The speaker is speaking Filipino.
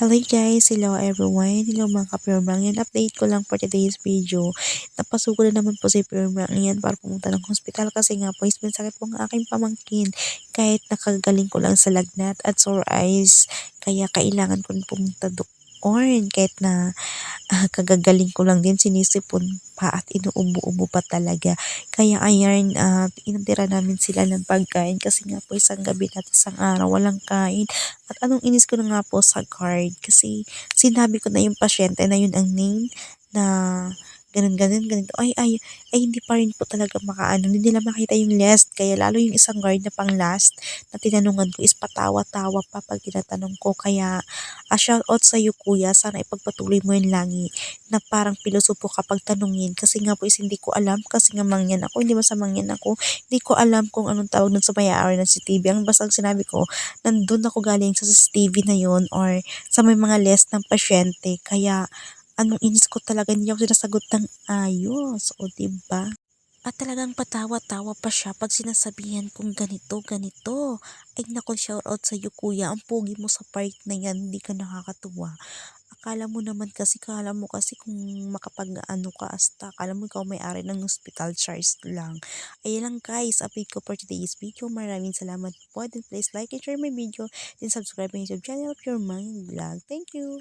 Hello guys, hello everyone, hello mga ka-Pure yan. Update ko lang for today's video. Napasuko na naman po si Pure yan para pumunta ng hospital kasi nga po is may sakit po ang aking pamangkin. Kahit nakagaling ko lang sa lagnat at sore eyes, kaya kailangan ko pumunta doon. Kahit na kagagaling ko lang din, sinisipon pa at inuubo-ubo pa talaga. Kaya ayan, inatira namin sila ng pagkain kasi nga po isang gabi at isang araw walang kain. At anong inis ko na nga po sa card kasi sinabi ko na yung pasyente na yun ang name na ganun, ganun, ganito. Ay, hindi pa rin po talaga makaano. Hindi nila makita yung last. Kaya lalo yung isang guard na pang last na tinanungan ko is patawa-tawa pa pag tinatanong ko. Kaya shout out sa iyo kuya. Sana ipagpatuloy mo yun lagi na parang pilosopo kapag tanungin. Kasi nga po is hindi ko alam. Kasi nga mangyan ako. Hindi ba sa mangyan ako. Hindi ko alam kung anong tawag nun sa may-ari ng CCTV. Ang basta sinabi ko, nandun ako galing sa CCTV na yun or sa may mga list ng pasyente. Kaya anong inis ko talaga, hindi ako sinasagot ng ayos, o 'di ba? At talagang patawa-tawa pa siya pag sinasabihan kong ganito, ganito. Ay naku, shoutout sa iyo kuya, ang pogi mo sa part na yan, hindi ka nakakatuwa. Akala mo naman kasi, kala mo kasi kung makapag-ano ka asta, akala mo ikaw may-ari ng hospital, charge lang. Ayan lang guys, update ko for today's video. Maraming salamat po. Then please like and share my video. Then subscribe my YouTube channel, Pure Mind Vlog. Thank you!